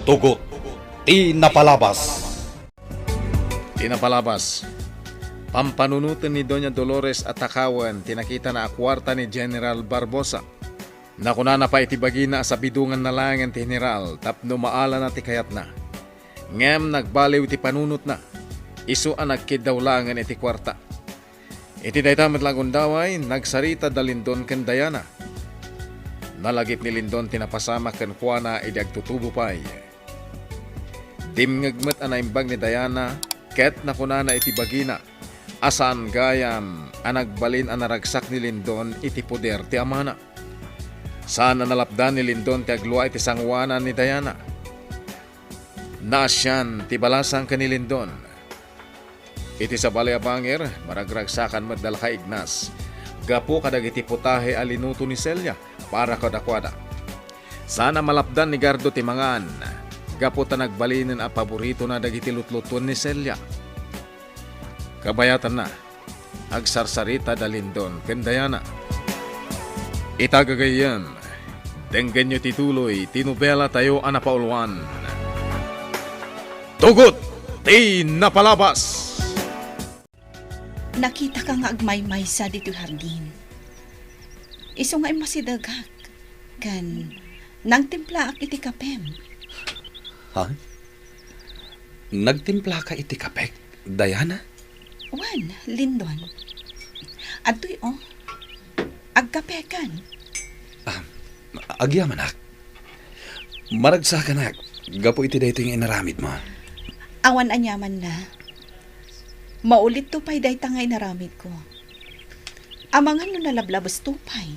Tugot, ti napalabas. Tinapalabas. Pampanunutan ni Doña Dolores at Takawan tinakita na akwarta ni General Barbosa. Nakunana pa itibagi na sa bidungan na langan ti General tapno maala na ti kayat na. Ngem nagbaliw ti panunot na. Isu ang nagkidaw langan iti kwarta. Iti daytamat lang undaway nagsarita da Lindon ken Diana. Nalagip ni Lindon tinapasama ken Juana idi agtutubo pay. Dimngagmet ang naimbag ni Diana ket nakunana iti bagina. Asan gayam ang nagbalin ang naragsak ni Lindon iti poder ti amana. Saan ang nalapdan ni Lindon ti agluwa iti sangwanan ni Diana. Nasyan ti balasang ka ni Lindon. Iti sa balayabanger maragragsakan madala ka Ignas. Gapo kadag iti putahe alinuto ni Celia para kadakwada. Sana malapdan ni Gardo ti mangan. Gapo ta nagbalinin a paborito na dagiti lutluton ni Celia. Kabayatan na, agsarsarita da Lindon ken Diana. Itagagayan, denggan nyo tituloy, tinubela tayo anapauluan. Tugot, ti napalabas! Nakita ka nga agmaymay sa dito hardin. Iso nga masidagak. Kan, nang timpla ak iti kapem. Ha? Nagtimpla ka iti kapek, Diana? Wan, Lindon. Ato'y agkapekan. Agyaman ak. Maragsa ka nak. Gapo iti dayto yung inaramid mo. Awan anyaman na. Maulit to pa'y day tangay naramid ko. Amangan no nalablabas to pa'y.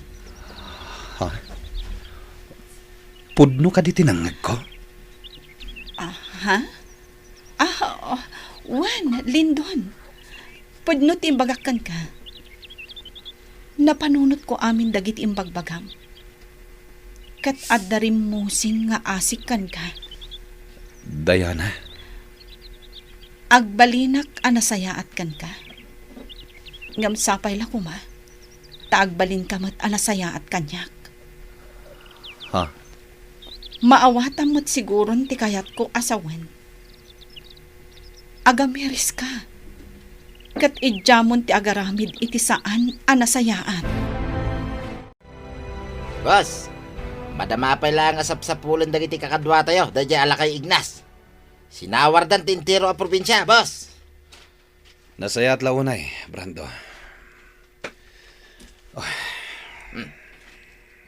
Ha? Pudno ka di tinangag ko? Ha? Wan, Lindon. Pudno timbagakan ka. Napanunot ko amin dagit imbagbagam. Kat addarim musing nga asikan ka. Diana? Agbalinak anasayaat kan ka. Ngam sapay la kuma. Taagbalin ka mat anasayaat kanyak. Ha? Maawatan mo't siguron ti kayat ko asawen. Agamiris ka. Kat idjamon ti agaramid iti saan anasayaan. Boss, madamapay lang asap-sapulan dagiti kakadwa tayo dadya alakay Ignas. Sinawardan tintiro a probinsya, boss. Nasayat launay, Brando.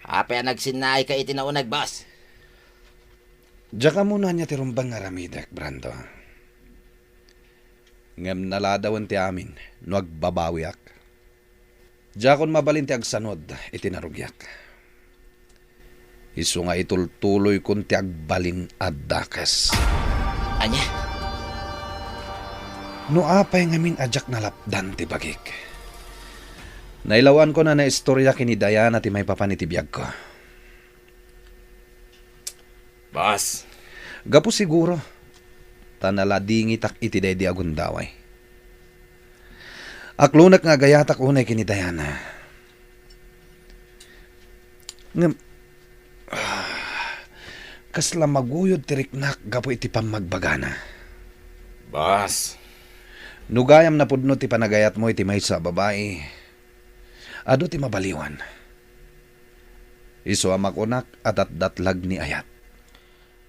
Apay ang nagsinay ka itinaunag, boss. Diya ka muna niya tirumbang nga ramidak, Brando. Ngam naladawan ti amin, no agbabawiak. Diya kon mabalin ti agsanod, itinarugyak. Isu nga itultuloy kon ti agbalin addakas. Anya? No apay ngamin ajak nalapdan ti bagik. Nailawan ko na istorya kini Diana ti may papanitibiyag ko. Boss. Gapo siguro. Tanaladingitak iti dedi agundaway. Aklunak nga gayatak unay kini Diana. Ngam, kasla maguyod tiriknak gapo iti pamagbagana. Boss. Nugayam na pudno ti panagayat mo iti may sa babae. Ado ti mabaliwan. Iso amakunak at datlag ni ayat.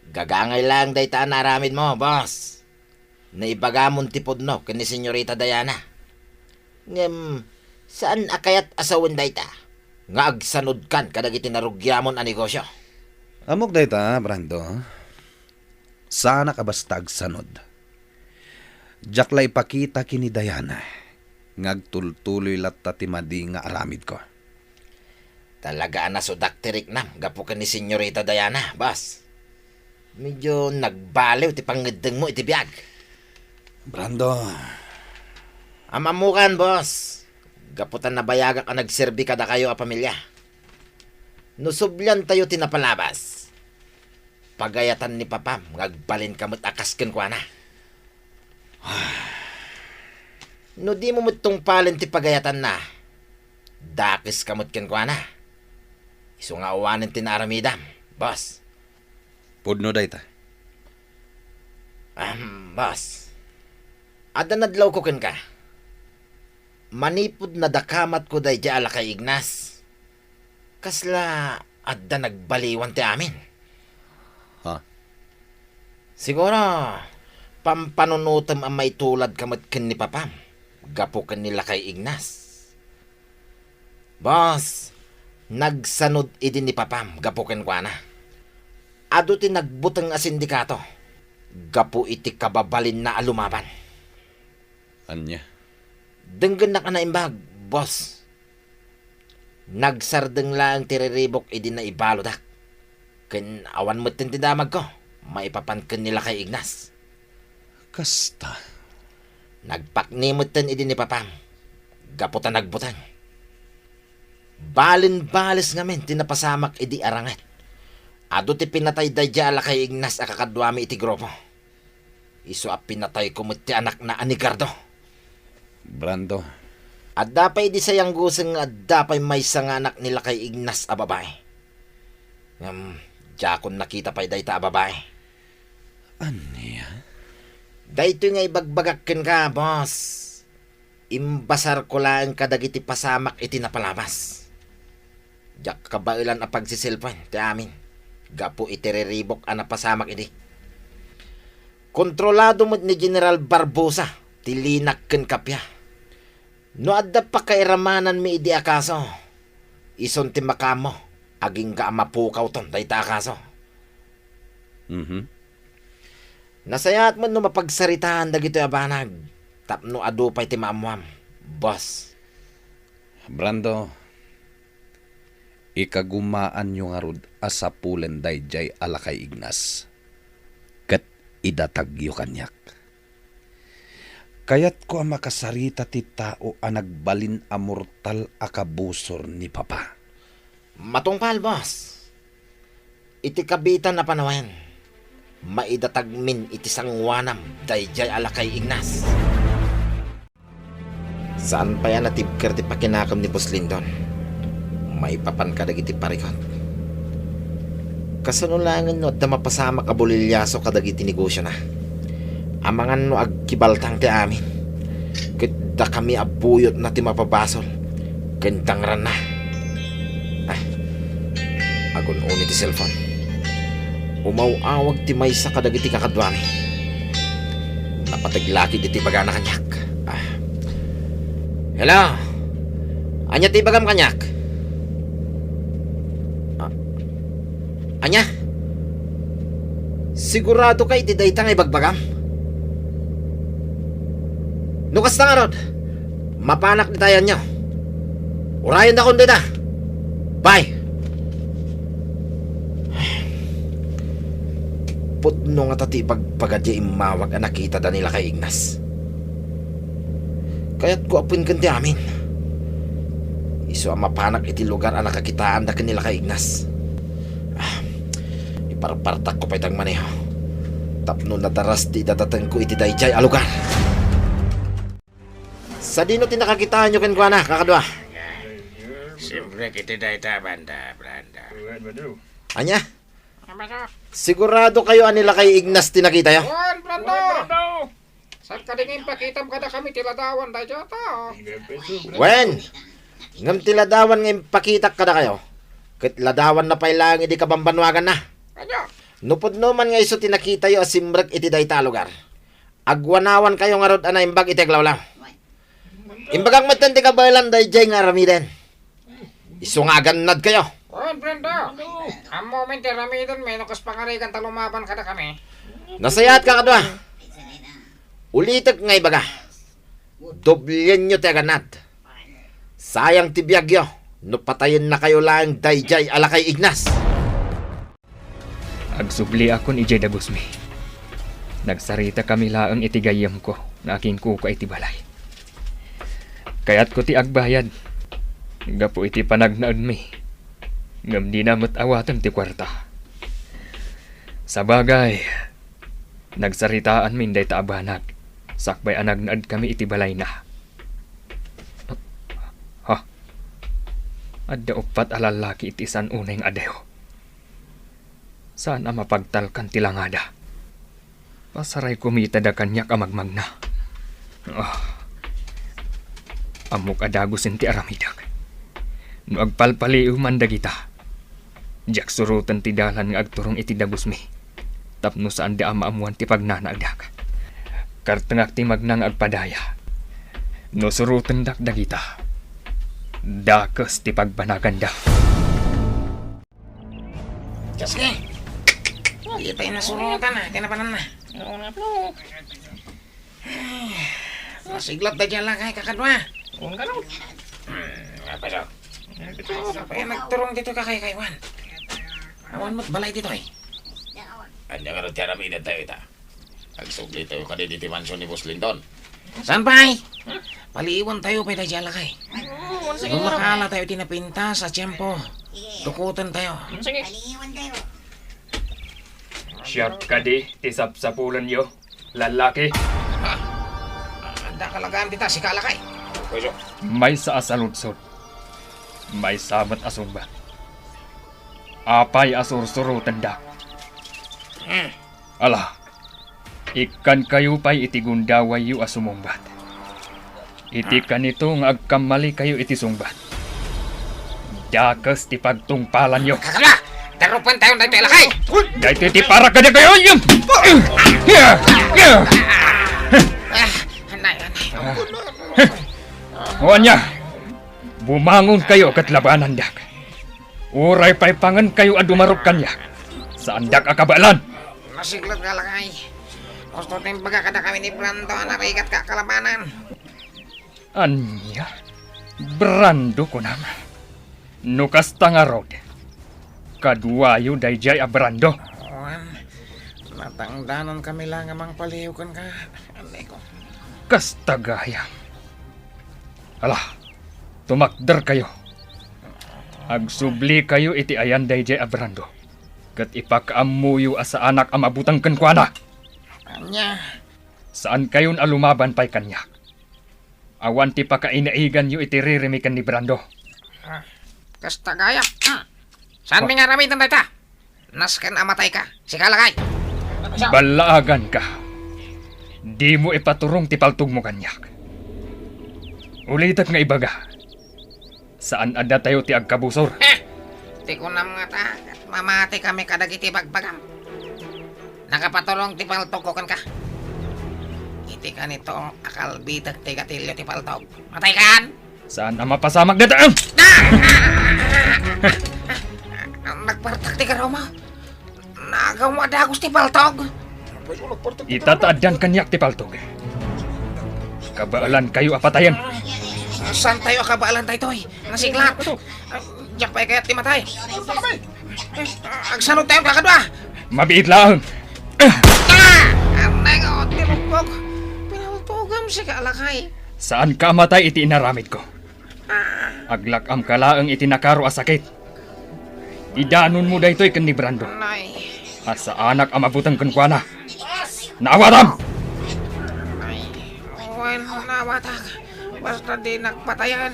Gagangay lang dayta naramid mo, boss. Naibagamon ti pudno kani Senyorita Diana. Ngem, saan akayat asawin dayta? Nga agsanod kan kadag itinarugyamon a negosyo. Amok dayta, Brando. Sana ka basta agsanod. Jaklay pakita kini Diana. Ngagtultuloy latta ti madi nga aramid ko. Talaga na so daktirik nam, gapo ka ni Senyorita Diana, boss. Medyo nagbaliw ti pangedeng mo iti biyag. Brando. Amamukan, boss. Gaputan na bayaga ka nagserbi kada kayo a pamilya. Nusublan tayo tinapalabas. Pagayatan ni Papam, ngagbalin kamot akasken kwa na. No di mo mutong palin ti pagayatan na. Dakis kamot ken kwa na. Iso nga uwanin tinaramidam, boss. Pudno dayta. Boss. Ada nadlaw ko ken ka. Manipod na dakamat ko day ala kay Ignas. Kasla adda nagbaliwan ti amin. Ha? Siguro, pampanunutam ang may tulad kamat ken ni Papam. Gapo ken nila kay Ignas. Boss, nagsanod idin ni Papam, gapo ken kwa na. Ado ti nagbutang a sindikato. Gapo iti kababalin na alumaban. Anya? Denggan na ka na imbag, boss. Nagsardeng lang tiriribok idin na ibalodak. Ken awan mo tindamag ko, maipapanken nila kay Ignas. Kasta. Nagpaknimutan idin ni Papam. Gaputan nagbutan. Balin-balis ngamin tinapasamak idi aranget. Ado ti pinatay dayjala kay Ignas akakadwami iti grupo. Isu a pinatay ko ti anak na anigardo. Brando, At dapay di sayang guseng at dapay may nga anak nila kay Ignas a babae. Jakon nakita pa'y dayta a babae. anya? Dayto nga ibagbagakken ka, boss. Imbasar ko lang kadagiti pasamak iti napalabas. Jak kabailan a pagsisilpan, ti amin. Gapo itiriribok a napasamak iti. Kontrolado mo ni General Barbosa, tilinak ken kapya. No adda pa kairamanan mi idi akaso. Ison ti makamo, aging ga mapukaw ton, dayta akaso. Nasayat mo no mapagsaritaan dagito abanag. Tapno adupay ti maamuam. Boss. Brando, ikagumaan yung arud asapulen dayjay ala kay Ignas. Kat idatagyo kanyak. Kayat ko ang makasarita ti tao ang nagbalin a mortal akabusor ni Papa. Matungpal, boss. Iti kabitan na panawen. Maidatagmin iti sangwanam dayjay ala kay Ignas. Saan pa yan natibker ti pakinakam ni Boss Lindon? May papan ka dagiti parikot. Kasanulangan no, da mapasama ka bolilyaso kadagiti negosyo na. Amangan no agkibaltang ti amin. Kita kami abuyot na ti mapabasol. Kentang ran na. Agun-uni ti cellphone. Umaw-awag ti may sa kadagiti kakadwami. Napataglaki di ti baga na kanyak. Hello? Anya ti bagam kanyak? Anya? Sigurado kay ti dayta nga ibagbagam? Nukas na nga rod. Mapanak ni tayan nyo. Urayan na kong dita. Bye! Putno nga tati pagpagadya imawag ang nakita da nila kay Ignas. Kaya't ko apin kanti amin. Iso ang mapanak iti lugar ang nakakitaan da kanila kay Ignas. Iparpartak ko pa itang maneho. Tapno na daras di dadatang ko iti dayjay a lugar. Sa dino tinakakitaan nyo kan kuana, kakadwa? Siyempre kita dayta banda, Branda. Anya? Sigurado kayo anila kay Ignas tinakita yo? Juan, Brando! Saan ka dingin pakitam kada kami tiladawan dayta? Wen! Ngam tiladawan nga impakitak kada kayo. Kat ladawan na pailang idi kabambanwagan na. Kanya? Nupod no man nga iso tinakita yo asimrek iti dayta lugar. Agwanawan kayo nga rod ana imbag iti aglawlaw. Imbagang matandi ka bailan dayjay nga ramiden. Iso nga ganad kayo. Juan, Brando! Ang moment ramidon may nukas pangarigan talumaban kada kami. Nasayat ka kadwa. Ulitek nga ibaga. Doblen nyo ti aganad. Sayang ti biyagyo. No patayin na kayo lang dayjay ala kay Ignas. Agsubli akon ijay dagusmi. Nagsarita kami laang itigayam ko na aking kuko iti balay. Kayat ko ti agbayad. Gapo iti panagnaad mi. Ngam di namot awatan ti kwarta. Sa bagay, nagsaritaan min day taabanag. Sakbay anagnaad kami iti balay na. Ha? Adda upat alalaki iti san unay nga adeo. Saan ang mapagtalkan tilangada? Pasaray kumita da kanyak amagmagna. Amok adagos inti aramidak. No agpalpaliw man dagita. Jak surutan ti dalan nga agturong iti dagos mi. Tapno saan di amaamuan ti pagnanaagdak. Kartengak ti magnang agpadaya. No surutan dak dagita. Dakes ti pagbanaganda. Jaske. Kita yung nasurutan na. Tinapanan na. Masiglat na dyan lang kay kakadwa. Kung ganun. Apa siya? Apa yung nagturong dito ka kay Kaiwan? Awan mo't balay dito eh. Anya nga nagtiaramidan tayo ita. Nagsugli tayo ka dito mansyon ni Boss Lindon. Saan pa eh? Paliiwan tayo pa dyan lang kay. Kung makala tayo tinapinta sa tiyempo, dukutan tayo. Siyak ka di, tisap-sapulan yo. Lalaki, Anda kalagaan kita si Kalakay. Pwede. may sa asaludsod. May sabat asumba. Apay asur-suru tendak. Ala, ikan kayo pa'y iti gundaway yu asumumbat. Iti kanito nga agkamali kayo iti sungbat. Dakes ti pagtungpalan yo. Kakala! Tarupan tayo na ito Kalakay! Dahil ti para ka na kayo yun! Anay. Huwanya, bumangon kayo kat labanan dak. Uray pa'y pangan kayo adumarok kanyak. Saan dak akabalan? Masiglat Kalakay. Gusto tayong pagkakada kami ni Brando na rigat kakalabanan. Anya, Brando ko naman. Nukas tangarod. Kadwayo dayjay a Brando. Juan, natangdanan kami lang amang palihukan ka. Anay ko. Kastagayang. Alah, tumakder kayo. Agsubli kayo iti ayan dayjay a Brando. Kat ipakaamuyo asa anak amabutang kenkwana. Anya, Saan kayon alumaban pa'y kanyak? Awan ti pakainaigan yu iti ririmikan ni Brando. kastagaya. Saan mi nga ramitan tayo ta? Nasken amatay ka, si Kalakay. Balaagan ka. Di mo ipaturong ti paltog mo kanyak. Ulitak nga ibaga. Saan ada tayo ti agkabusor? Ti kunam nga ta, mamati kami kadagiti bagbagam. Nakapatulong ti paltogokan ka. Iti ka nito akal bitak ti gatilyo ti paltog. Matay kan? Saan ang mapasamag na taang? Nagpartak ti ka raw mo. Nagaw mo adagos ti paltog. Itataadan kanyak ti paltog. Kabaalan kayo apatayan. Saan tayo akabaalan tayo toy? Nasiglat. Diyak pa kaya ti matay. Agsanod tayo kakadwa. Mabiit lang. Anay ko, tinupog. Pinaltogam si Kalakay. Saan ka matay iti inaramid ko? Aglakam kalaang iti nakaro a sakit. Idanon mo daytoy ken ni Brando. Nay, Asa anak amabutang kenkwana. Nawatam! nay. Wen, nawatak. Basta di nagpatayan.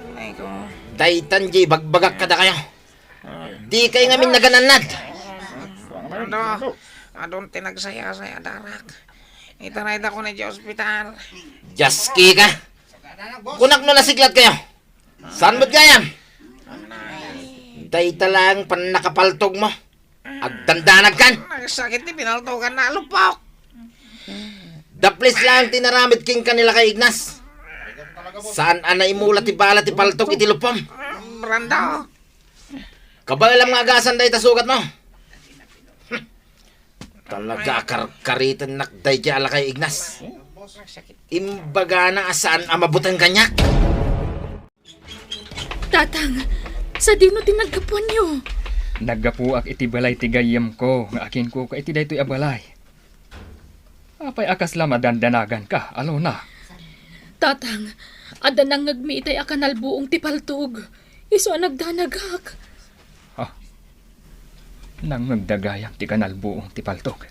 Anay ko. Daytan di bagbagak kada kayo. Di kayo ngamin nagananad. Adon tinagsaya-saya darak. Itanay da ko na di ospital. Jaski ka. Kunak no nasiglat kayo. Saan mo't gayam? Dayta lang pan nakapaltog mo. Agdandanag kan. Nagsakit ni pinaltogan na lupok. Daplis lang tinaramid king kanila kay Ignas. Saan ana imulat ti bala ti paltog iti lupom. Brando. Kabagalam nga agasan dayta sugat mo. Talaga karkaritan nakday ala kay Ignas. Imbaga na asaan amabutan kanyak. Tatang, sa di no tinagkapuan niyo. Naggapuak iti balay ti gayam ko, nga akin ko ka iti daytoy abalay. Apay akas la madandanagan ka, alo na. Tatang, ada nang ngagmiitay akanal buong tipaltog. Iso ang nagdanagak. Nang nagdagayang ti kanal buong ti paltok.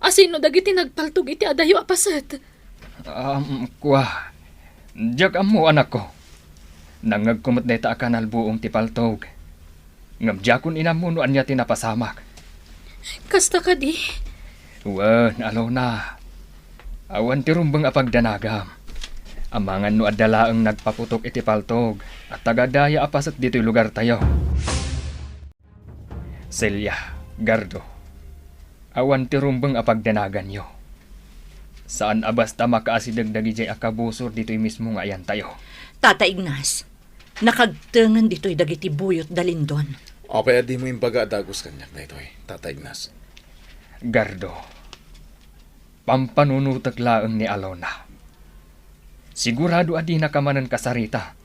Asino dagiti nagpaltog iti adayo apaset. Kuha. Diyak mo anak ko. Nang nagkumot na ita kanal buong ti paltog. Ngabjakon inamuno anya tinapasamak. Kasta ka di. Wan, Alona. Awan ti rumbang apagdanagam. Amangan no adala ang nagpaputok iti paltog at tagadaya apasat dito'y lugar tayo. Celia, Gardo. Awan ti rumbang apagdanagan nyo. Saan abasta makaasidagdagi jay akabusor dito'y mismo nga ayan tayo. Tata Ignas, nakagtengan dito'y dagiti buyot dalindon. Apay di mo imbaga dagos kanyak na ito Tata Ignas. Gardo, pampanunutak laeng ni Alona. Sigurado adi na kamanan kasarita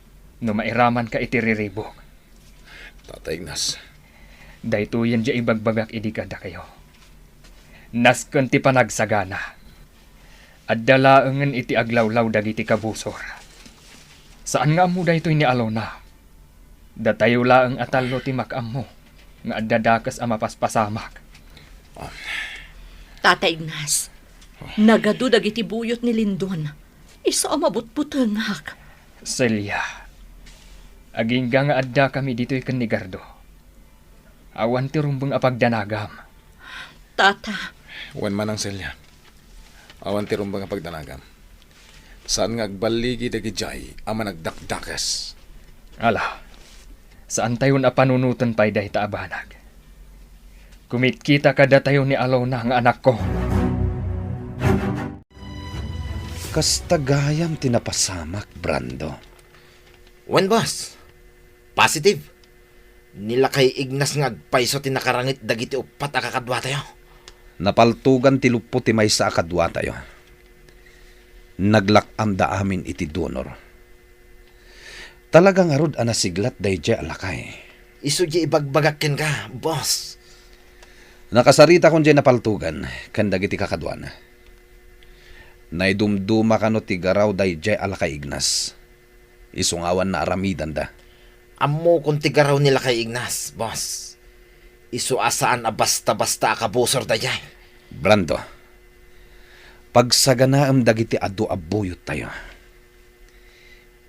no mairaman ka itiriribok. Tata Ignas. Dahito yan dya ibagbagak idikada kayo. Nasken ti panagsagana. At dalaengen iti aglawlaw dagiti kabusor. Saan nga mo dahito ni Alona? Datayo laeng atallo ti makam mo nga addadakas a mapaspasamak. Tata Ignas, nagadu dagiti buyot ni Lindon. Isa amabot-putengak. Celia, aging nga adda kami dito'y ken ni Gardo. Awan ti rumbeng apagdanagam. Tata, Wan man ang Celia. Awan ti rumbang pagdanagam. Saan nga agbaligi dagi jay ama nagdakdakas. Ala, saan tayo na panunutan pa'y dahi taabanag? Kumitkita kada tayo ni Alona nga anak ko. Kastagayam tinapasamak, Brando. Wan, boss. Positive. Nila kay Ignas nga agpaiso ti nakarangit dagiti upat akakadwa tayo. Napaltugan ti lupo ti maysa akadwa tayo. Naglakam da amin iti donor. Talagang arod anasiglat dayjay alakay. Isu di ibagbagakken ka, boss. Nakasarita kon jay napaltugan, kan dagiti kakadwan. Naidumduma kano ti garaw dayjay alakay Ignas. Isungawan na aramidan da. Amo kung tigaraw nila kay Ignas, boss. Isu asaan a basta-basta akabusor dayay. Brando, pagsaganaam dagiti adu abuyot tayo.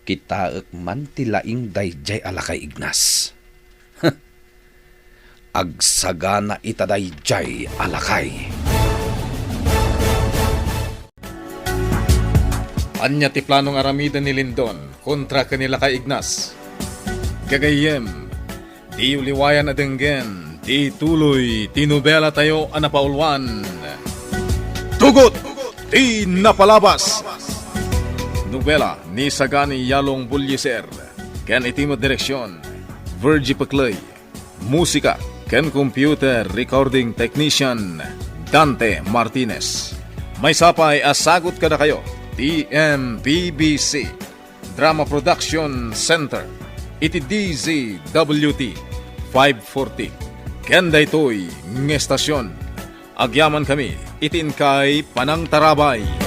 Kitaek man ti laing dayjay alakay Ignas. Agsagana ita dayjay alakay. Anya ti planong aramidan ni Lindon kontra kanila kay Ignas. Gagayem, di uliwayan adenggen, di tuloy, tinubela tayo anapaulwan. Tugot, di napalabas. Nobela ni Sagani Yalong Bulyeser, ken itimo direksyon, Virgie Paclay. Musika, ken computer recording technician, Dante Martinez. May sapay asagot kada kayo. TMPBC Drama Production Center iti DZWT 540 Kenda ito'y ng estasyon. Agyaman kami itin kay Panang Tarabay.